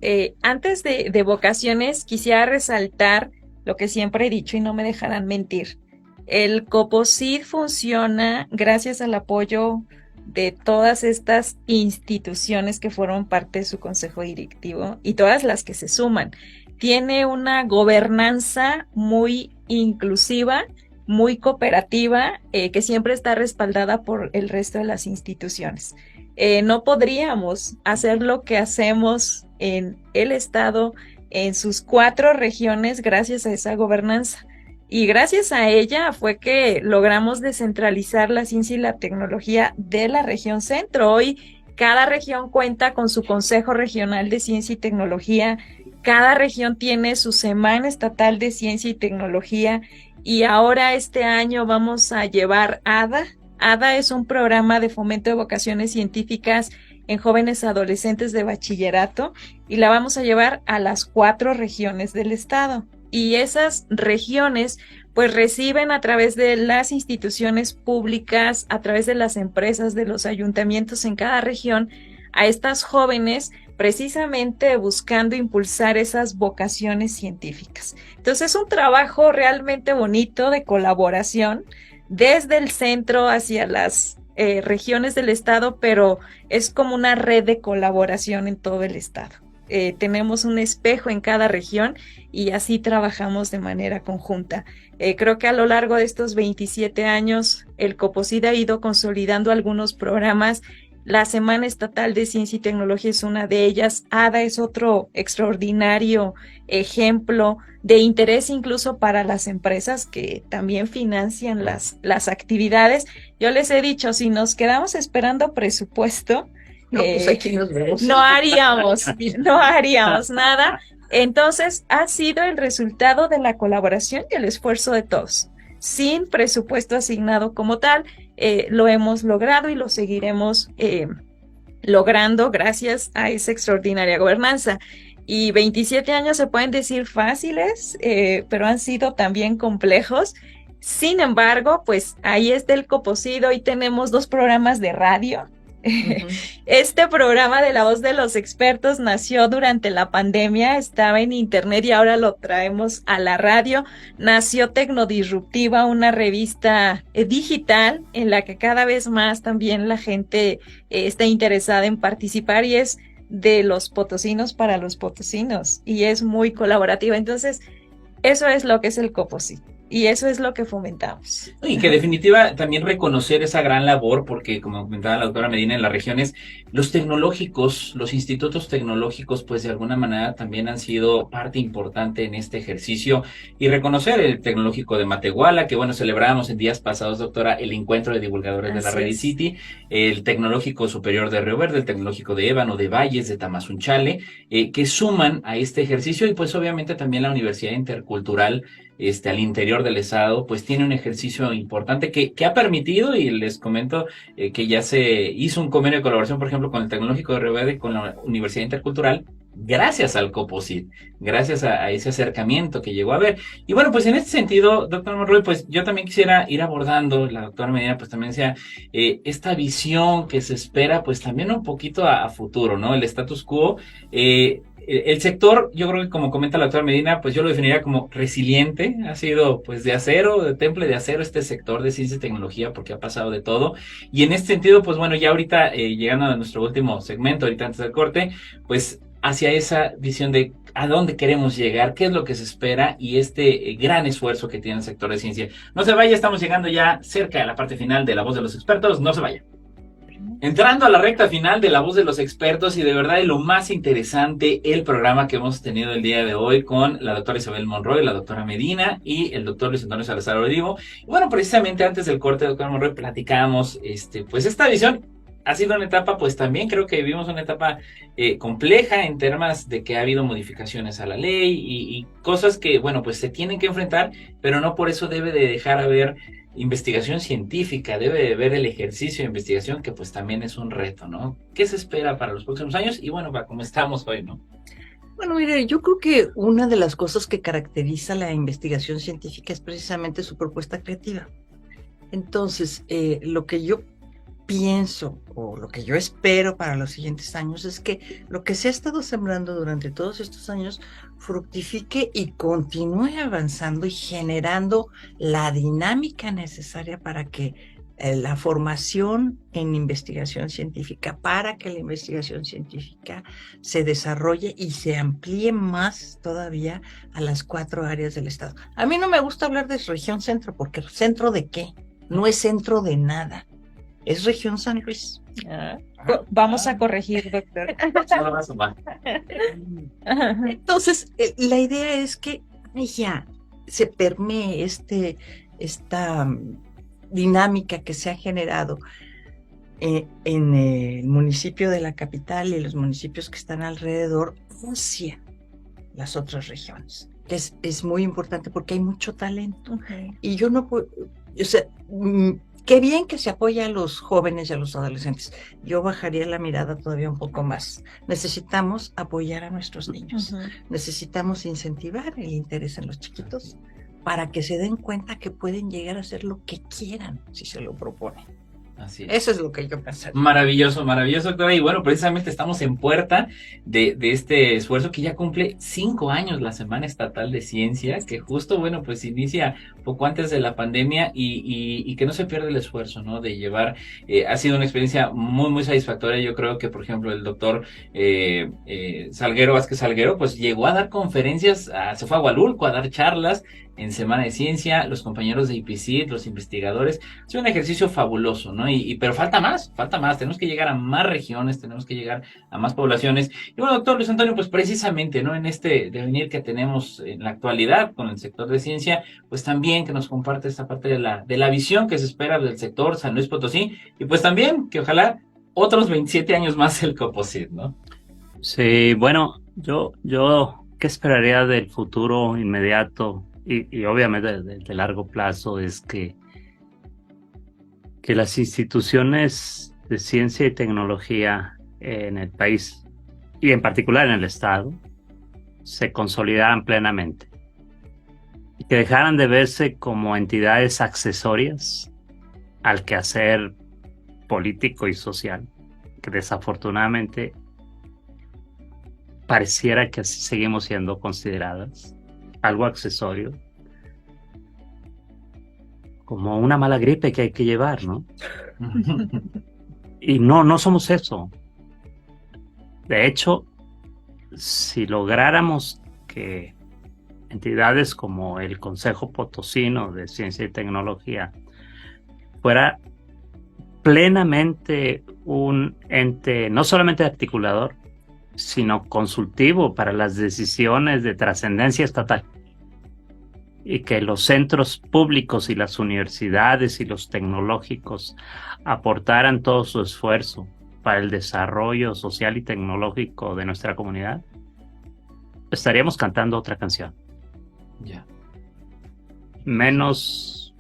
antes de vocaciones quisiera resaltar lo que siempre he dicho y no me dejarán mentir. El COPOSIT funciona gracias al apoyo de todas estas instituciones que fueron parte de su consejo directivo y todas las que se suman. Tiene una gobernanza muy inclusiva, muy cooperativa, que siempre está respaldada por el resto de las instituciones. No podríamos hacer lo que hacemos en el estado, en sus 4 regiones, gracias a esa gobernanza. Y gracias a ella fue que logramos descentralizar la ciencia y la tecnología de la región centro. Hoy cada región cuenta con su Consejo Regional de Ciencia y Tecnología, cada región tiene su Semana Estatal de Ciencia y Tecnología y ahora este año vamos a llevar ADA. ADA es un programa de fomento de vocaciones científicas en jóvenes adolescentes de bachillerato y la vamos a llevar a las 4 regiones del estado. Y esas regiones pues reciben a través de las instituciones públicas, a través de las empresas, de los ayuntamientos en cada región, a estas jóvenes precisamente buscando impulsar esas vocaciones científicas. Entonces es un trabajo realmente bonito de colaboración desde el centro hacia las regiones del estado, pero es como una red de colaboración en todo el estado. Tenemos un espejo en cada región y así trabajamos de manera conjunta. Creo que a lo largo de estos 27 años el COPOSIT ha ido consolidando algunos programas. La Semana Estatal de Ciencia y Tecnología es una de ellas. ADA es otro extraordinario ejemplo de interés incluso para las empresas que también financian las actividades. Yo les he dicho, si nos quedamos esperando presupuesto, pues aquí nos vemos. no haríamos nada. Entonces, ha sido el resultado de la colaboración y el esfuerzo de todos. Sin presupuesto asignado como tal, lo hemos logrado y lo seguiremos logrando gracias a esa extraordinaria gobernanza. Y 27 años se pueden decir fáciles, pero han sido también complejos. Sin embargo, pues ahí está el COPOSIT. Hoy tenemos 2 programas de radio. Uh-huh. Este programa de La Voz de los Expertos nació durante la pandemia, estaba en internet y ahora lo traemos a la radio. Nació Tecnodisruptiva, una revista digital en la que cada vez más también la gente está interesada en participar y es de los potosinos para los potosinos y es muy colaborativa. Entonces, eso es lo que es el COPOSIT. Y eso es lo que fomentamos. Y que definitiva también reconocer esa gran labor, porque como comentaba la doctora Medina, en las regiones, los tecnológicos, los institutos tecnológicos, pues de alguna manera también han sido parte importante en este ejercicio. Y reconocer el tecnológico de Matehuala, que bueno, celebramos en días pasados, doctora, el encuentro de divulgadores de la Redicity, el Tecnológico Superior de Río Verde, el Tecnológico de Ébano, de Valles, de Tamazunchale, que suman a este ejercicio y pues obviamente también la Universidad Intercultural al interior del estado, pues tiene un ejercicio importante que ha permitido, y les comento que ya se hizo un convenio de colaboración, por ejemplo, con el Tecnológico de Río Verde y con la Universidad Intercultural, gracias al Coposit, gracias a ese acercamiento que llegó a haber. Y bueno, pues en este sentido, doctor Monroy, pues yo también quisiera ir abordando, la doctora Medina pues también decía, esta visión que se espera pues también un poquito a futuro, ¿no? El status quo, el sector, yo creo que como comenta la doctora Medina, pues yo lo definiría como resiliente, ha sido pues de acero, de temple de acero este sector de ciencia y tecnología porque ha pasado de todo. Y en este sentido, pues bueno, ya ahorita llegando a nuestro último segmento, ahorita antes del corte, pues hacia esa visión de a dónde queremos llegar, qué es lo que se espera y este gran esfuerzo que tiene el sector de ciencia. No se vaya, estamos llegando ya cerca de la parte final de La Voz de los Expertos, no se vaya. Entrando a la recta final de La Voz de los Expertos y de verdad de lo más interesante, el programa que hemos tenido el día de hoy con la doctora Isabel Monroy, la doctora Medina y el doctor Luis Antonio Salazar Olivo. Y bueno, precisamente antes del corte, doctora Monroy, platicamos pues esta visión. Ha sido una etapa, pues también creo que vivimos una etapa compleja en temas de que ha habido modificaciones a la ley y cosas que, bueno, pues se tienen que enfrentar, pero no por eso debe de dejar haber investigación científica, debe de haber el ejercicio de investigación, que pues también es un reto, ¿no? ¿Qué se espera para los próximos años? Y bueno, para como estamos hoy, ¿no? Bueno, mire, yo creo que una de las cosas que caracteriza la investigación científica es precisamente su propuesta creativa. Entonces, lo que yo pienso o lo que yo espero para los siguientes años es que lo que se ha estado sembrando durante todos estos años fructifique y continúe avanzando y generando la dinámica necesaria para que la formación en investigación científica, para que la investigación científica se desarrolle y se amplíe más todavía a las 4 áreas del Estado. A mí no me gusta hablar de región centro, porque ¿centro de qué? No es centro de nada. Es región San Luis. Vamos a corregir, doctor. Entonces, la idea es que ya se permee esta dinámica que se ha generado en el municipio de la capital y los municipios que están alrededor hacia las otras regiones, que es muy importante porque hay mucho talento. Y yo no puedo, o sea, qué bien que se apoya a los jóvenes y a los adolescentes. Yo bajaría la mirada todavía un poco más. Necesitamos apoyar a nuestros niños. Necesitamos incentivar el interés en los chiquitos para que se den cuenta que pueden llegar a hacer lo que quieran si se lo proponen. Así es. Eso es lo que yo pensaría. Maravilloso, maravilloso, doctora. Y bueno, precisamente estamos en puerta de este esfuerzo que ya cumple 5 años la Semana Estatal de Ciencia, que justo, bueno, pues inicia poco antes de la pandemia y que no se pierde el esfuerzo, ¿no? De llevar, ha sido una experiencia muy, muy satisfactoria. Yo creo que, por ejemplo, el doctor Salguero, Vázquez Salguero, pues llegó a dar conferencias, se fue a Hualulco a dar charlas en Semana de Ciencia, los compañeros de IPCIT, los investigadores, ha sido un ejercicio fabuloso, ¿no? Pero falta más, tenemos que llegar a más regiones, tenemos que llegar a más poblaciones. Y bueno, doctor Luis Antonio, pues precisamente, ¿no? En este devenir que tenemos en la actualidad con el sector de ciencia, pues también que nos comparte esta parte de la visión que se espera del sector San Luis Potosí, y pues también que ojalá otros 27 años más el Coposit, ¿no? Sí, bueno, yo ¿qué esperaría del futuro inmediato? Y obviamente de largo plazo es que las instituciones de ciencia y tecnología en el país y en particular en el Estado se consolidaran plenamente y que dejaran de verse como entidades accesorias al quehacer político y social, que desafortunadamente pareciera que así seguimos siendo consideradas algo accesorio, como una mala gripe que hay que llevar, ¿no? Y no somos eso. De hecho, si lográramos que entidades como el Consejo Potosino de Ciencia y Tecnología fuera plenamente un ente no solamente articulador, sino consultivo para las decisiones de trascendencia estatal, y que los centros públicos y las universidades y los tecnológicos aportaran todo su esfuerzo para el desarrollo social y tecnológico de nuestra comunidad, estaríamos cantando otra canción. Ya. Menos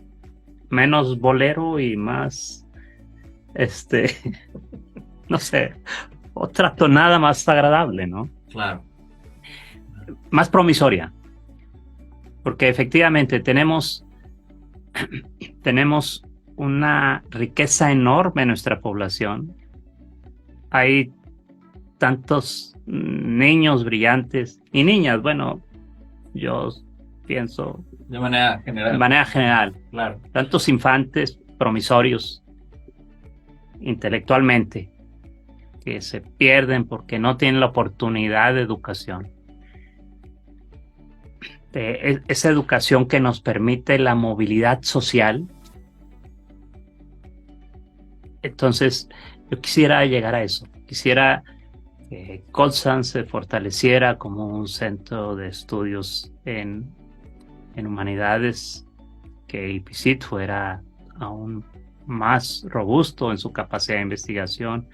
bolero y más, no sé, otra tonada más agradable, ¿no? Claro. Más promisoria, porque efectivamente tenemos una riqueza enorme en nuestra población. Hay tantos niños brillantes y niñas, bueno, yo pienso De manera general. de manera general, Claro. tantos infantes promisorios intelectualmente que se pierden porque no tienen la oportunidad de educación. Esa educación que nos permite la movilidad social. Entonces, yo quisiera llegar a eso. Quisiera que Colsan se fortaleciera como un centro de estudios en humanidades, que IPICIT fuera aún más robusto en su capacidad de investigación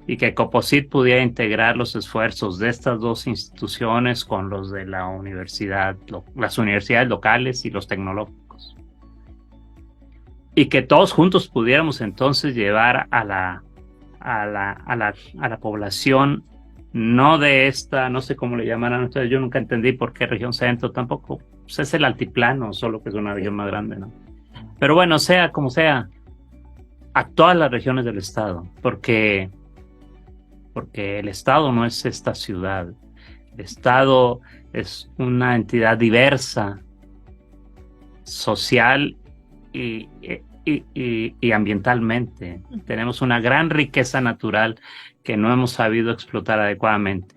y que COPOCIT pudiera integrar los esfuerzos de estas dos instituciones con los de la universidad, las universidades locales y los tecnológicos. Y que todos juntos pudiéramos entonces llevar a la población, no de esta, no sé cómo le llamarán ustedes, yo nunca entendí por qué región centro, tampoco, pues es el altiplano, solo que es una región más grande, ¿no? Pero bueno, sea como sea, a todas las regiones del estado, porque el estado no es esta ciudad, el estado es una entidad diversa, social y ambientalmente. Tenemos una gran riqueza natural que no hemos sabido explotar adecuadamente.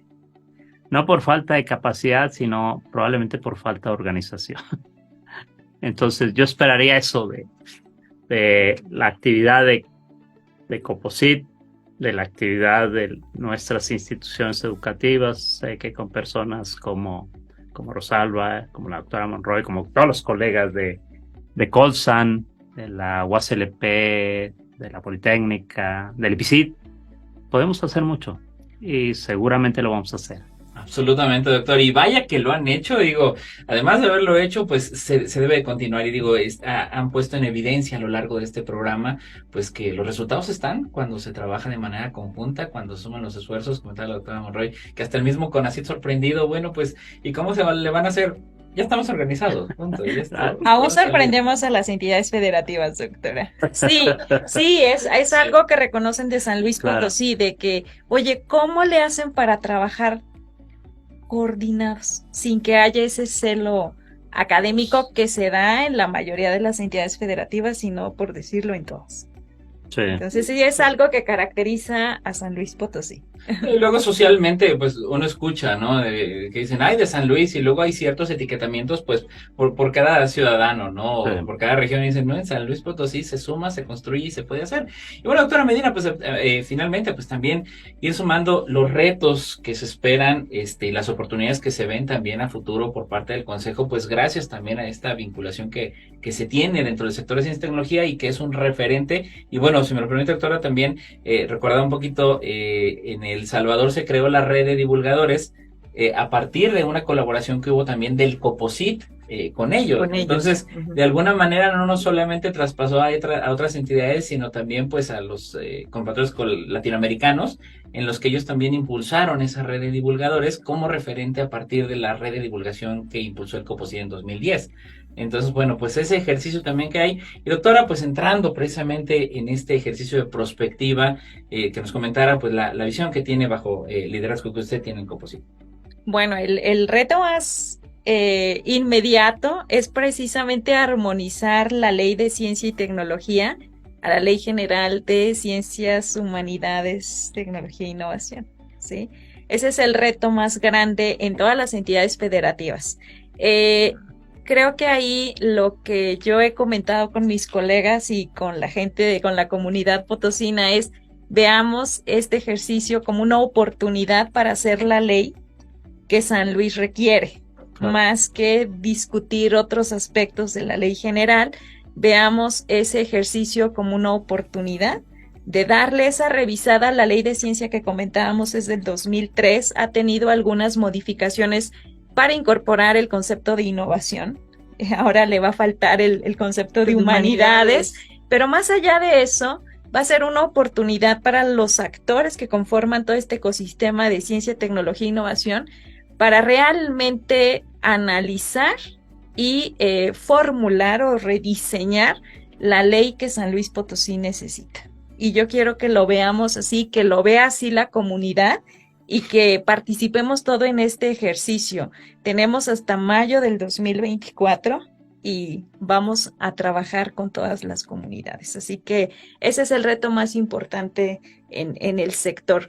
No por falta de capacidad, sino probablemente por falta de organización. Entonces yo esperaría eso de la actividad de COPOCIT, de la actividad de nuestras instituciones educativas. Sé que con personas como Rosalba, como la doctora Monroy, como todos los colegas de Colsan, de la UASLP, de la Politécnica, del IPICIT, podemos hacer mucho y seguramente lo vamos a hacer. Absolutamente, doctor. Y vaya que lo han hecho, digo, además de haberlo hecho, pues se debe de continuar. Y digo, han puesto en evidencia a lo largo de este programa, pues que los resultados están cuando se trabaja de manera conjunta, cuando suman los esfuerzos, como tal la doctora Monroy, que hasta el mismo CONACYT sorprendido, bueno, pues, ¿y cómo le van a hacer? Ya estamos organizados, punto. Ya está. Aún sorprendemos a las entidades federativas, doctora. Sí, es algo que reconocen de San Luis Potosí, de que, oye, ¿cómo le hacen para trabajar coordinados sin que haya ese celo académico que se da en la mayoría de las entidades federativas, y no por decirlo en todas? Sí. Entonces sí es algo que caracteriza a San Luis Potosí. Y luego socialmente, pues uno escucha, ¿no? Que dicen, ay, de San Luis, y luego hay ciertos etiquetamientos, pues, por cada ciudadano, ¿no? Sí. O por cada región, y dicen, no, en San Luis Potosí se suma, se construye y se puede hacer. Y bueno, doctora Medina, pues, finalmente, pues también ir sumando los retos que se esperan, y las oportunidades que se ven también a futuro por parte del Consejo, pues gracias también a esta vinculación que se tiene dentro del sector de ciencia y tecnología y que es un referente. Y bueno, si me lo permite, doctora, también recordar un poquito, en El Salvador se creó la red de divulgadores a partir de una colaboración que hubo también del COPOCIT con ellos. Entonces, de alguna manera no solamente traspasó a otras entidades, sino también pues a los compatriotas latinoamericanos, en los que ellos también impulsaron esa red de divulgadores como referente a partir de la red de divulgación que impulsó el COPOCIT en 2010. Entonces, bueno, pues ese ejercicio también que hay. Y doctora, pues entrando precisamente en este ejercicio de prospectiva, que nos comentara pues la visión que tiene bajo el liderazgo que usted tiene en COPOCIT. Bueno, el reto más inmediato es precisamente armonizar la Ley de Ciencia y Tecnología a la Ley General de Ciencias, Humanidades, Tecnología e Innovación, ¿sí? Ese es el reto más grande en todas las entidades federativas. Creo que ahí lo que yo he comentado con mis colegas y con la gente, con la comunidad potosina, es veamos este ejercicio como una oportunidad para hacer la ley que San Luis requiere, más que discutir otros aspectos de la ley general. Veamos ese ejercicio como una oportunidad de darle esa revisada a la ley de ciencia que comentábamos desde el 2003, ha tenido algunas modificaciones para incorporar el concepto de innovación. Ahora le va a faltar el concepto de humanidades, pero más allá de eso, va a ser una oportunidad para los actores que conforman todo este ecosistema de ciencia, tecnología e innovación para realmente analizar y formular o rediseñar la ley que San Luis Potosí necesita. Y yo quiero que lo veamos así, que lo vea así la comunidad y que participemos todo en este ejercicio. Tenemos hasta mayo del 2024 y vamos a trabajar con todas las comunidades. Así que ese es el reto más importante en el sector.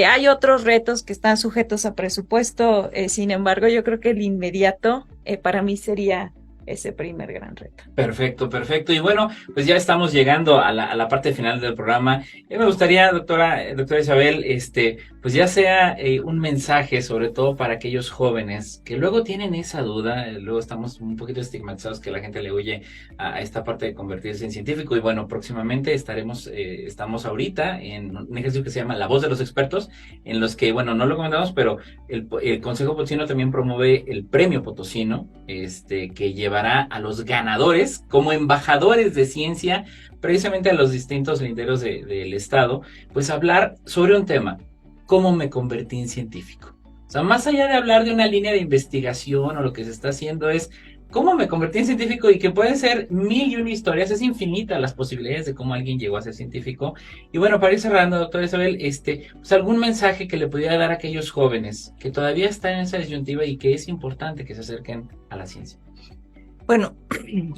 Hay otros retos que están sujetos a presupuesto, sin embargo, yo creo que el inmediato para mí sería ese primer gran reto. Perfecto, perfecto. Y bueno, pues ya estamos llegando a la parte final del programa. Me gustaría, doctora Isabel, pues ya sea un mensaje, sobre todo para aquellos jóvenes que luego tienen esa duda, luego estamos un poquito estigmatizados que la gente le huye a esta parte de convertirse en científico. Y bueno, próximamente estamos ahorita en un ejercicio que se llama La Voz de los Expertos, en los que, bueno, no lo comentamos, pero el Consejo Potosino también promueve el Premio Potosino, que llevará a los ganadores como embajadores de ciencia, precisamente a los distintos linderos del estado, pues hablar sobre un tema: ¿cómo me convertí en científico? O sea, más allá de hablar de una línea de investigación o lo que se está haciendo, es cómo me convertí en científico, y que pueden ser 1001 historias, es infinita las posibilidades de cómo alguien llegó a ser científico. Y bueno, para ir cerrando, doctora Isabel, pues algún mensaje que le pudiera dar a aquellos jóvenes que todavía están en esa disyuntiva y que es importante que se acerquen a la ciencia. Bueno,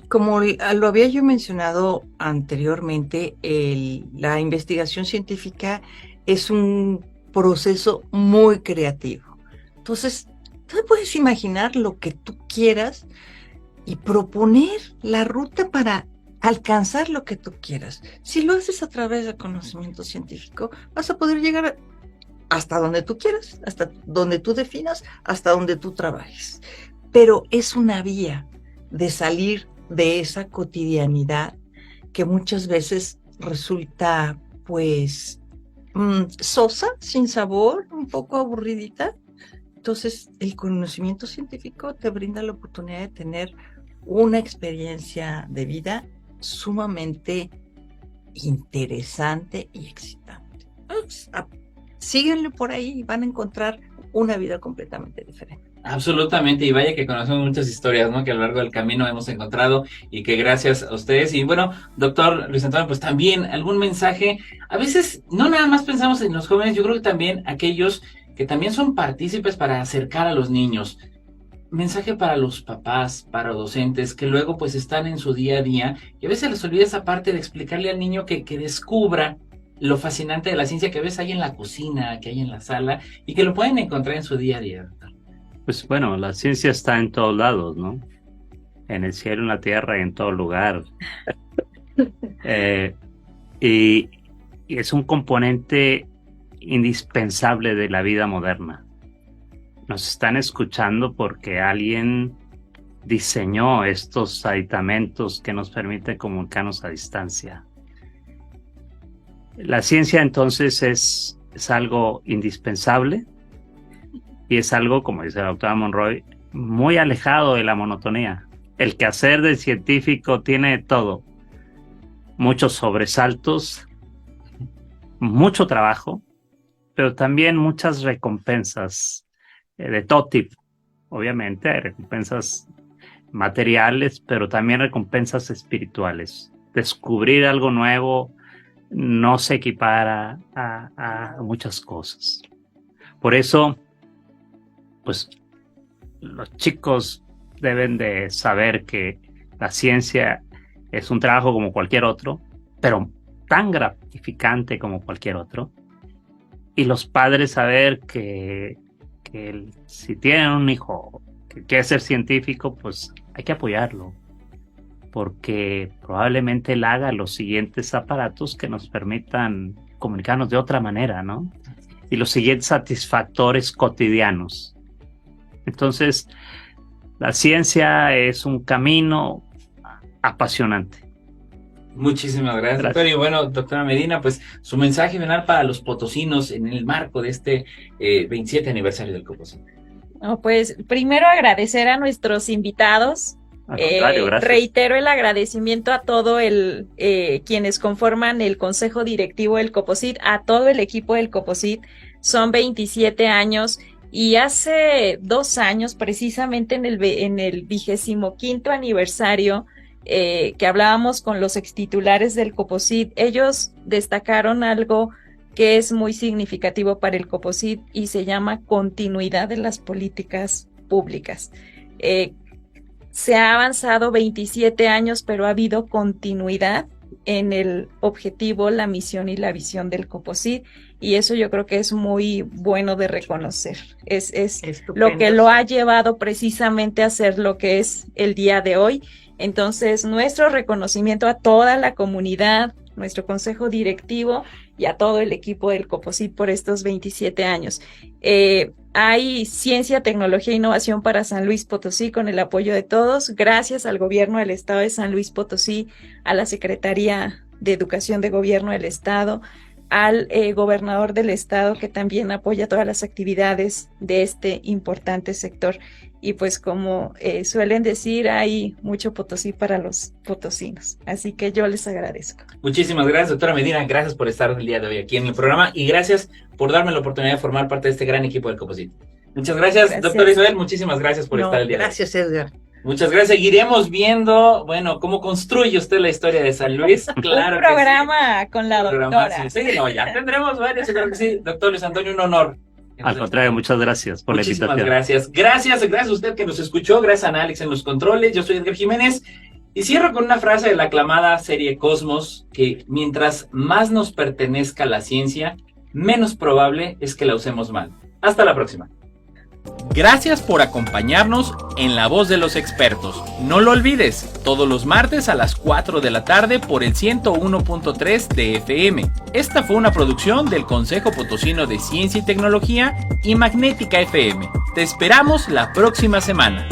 como lo había yo mencionado anteriormente, la investigación científica es un proceso muy creativo. Entonces, tú puedes imaginar lo que tú quieras y proponer la ruta para alcanzar lo que tú quieras. Si lo haces a través del conocimiento científico, vas a poder llegar hasta donde tú quieras, hasta donde tú definas, hasta donde tú trabajes. Pero es una vía de salir de esa cotidianidad que muchas veces resulta pues sosa, sin sabor, un poco aburridita. Entonces el conocimiento científico te brinda la oportunidad de tener una experiencia de vida sumamente interesante y excitante. Síguenlo por ahí y van a encontrar una vida completamente diferente. Absolutamente, y vaya que conocemos muchas historias, ¿no?, que a lo largo del camino hemos encontrado, y que gracias a ustedes. Y bueno, doctor Luis Antonio, pues también algún mensaje. A veces no nada más pensamos en los jóvenes, yo creo que también aquellos que también son partícipes para acercar a los niños. Mensaje para los papás, para docentes, que luego pues están en su día a día, y a veces les olvida esa parte de explicarle al niño que descubra lo fascinante de la ciencia que ves ahí en la cocina, que hay en la sala, y que lo pueden encontrar en su día a día. Pues bueno, la ciencia está en todos lados, ¿no? En el cielo, en la tierra y en todo lugar. Y es un componente indispensable de la vida moderna. Nos están escuchando porque alguien diseñó estos aditamentos que nos permiten comunicarnos a distancia. La ciencia entonces es algo indispensable. Y es algo, como dice la doctora Monroy, muy alejado de la monotonía. El quehacer del científico tiene todo: muchos sobresaltos, mucho trabajo, pero también muchas recompensas de todo tipo. Obviamente hay recompensas materiales, pero también recompensas espirituales. Descubrir algo nuevo no se equipara a muchas cosas. Por eso, pues los chicos deben de saber que la ciencia es un trabajo como cualquier otro, pero tan gratificante como cualquier otro. Y los padres saber que si tienen un hijo que quiere ser científico, pues hay que apoyarlo, porque probablemente él haga los siguientes aparatos que nos permitan comunicarnos de otra manera, ¿no? Y los siguientes satisfactores cotidianos. Entonces, la ciencia es un camino apasionante. Muchísimas gracias, doctor. Y bueno, doctora Medina, pues su mensaje final para los potosinos en el marco de este 27 aniversario del COPOSIT. No, pues primero agradecer a nuestros invitados Al contrario, gracias. Reitero el agradecimiento a todo quienes conforman el consejo directivo del Coposit, a todo el equipo del Coposit. Son 27 años y hace 2 años, precisamente en el 25º aniversario, que hablábamos con los extitulares del Coposit, ellos destacaron algo que es muy significativo para el Coposit y se llama continuidad de las políticas públicas. Se ha avanzado 27 años, pero ha habido continuidad en el objetivo, la misión y la visión del Coposit, y eso yo creo que es muy bueno de reconocer. Es lo que lo ha llevado precisamente a ser lo que es el día de hoy. Entonces, nuestro reconocimiento a toda la comunidad, nuestro consejo directivo y a todo el equipo del Coposit por estos 27 años. Hay ciencia, tecnología e innovación para San Luis Potosí con el apoyo de todos, gracias al gobierno del estado de San Luis Potosí, a la Secretaría de Educación de Gobierno del estado, al gobernador del estado que también apoya todas las actividades de este importante sector. Y pues como suelen decir, hay mucho Potosí para los potosinos. Así que yo les agradezco. Muchísimas gracias, doctora Medina. Gracias por estar el día de hoy aquí en el programa y gracias por darme la oportunidad de formar parte de este gran equipo del Coposit. Muchas gracias. Doctora Isabel, muchísimas gracias por estar el día de hoy. Gracias, Edgar. Muchas gracias. Seguiremos viendo, bueno, cómo construye usted la historia de San Luis. Claro. Un programa sí. Con la doctora. Sí, no, ya tendremos varios, claro que sí. Doctor Luis Antonio, un honor. Al contrario, muchas gracias por la invitación. Muchísimas gracias. Gracias a usted que nos escuchó. Gracias a Alex en los controles. Yo soy Edgar Jiménez. Y cierro con una frase de la aclamada serie Cosmos, que mientras más nos pertenezca la ciencia, menos probable es que la usemos mal. Hasta la próxima. Gracias por acompañarnos en La Voz de los Expertos. No lo olvides, todos los martes a las 4 de la tarde por el 101.3 de FM. Esta fue una producción del Consejo Potosino de Ciencia y Tecnología y Magnética FM. Te esperamos la próxima semana.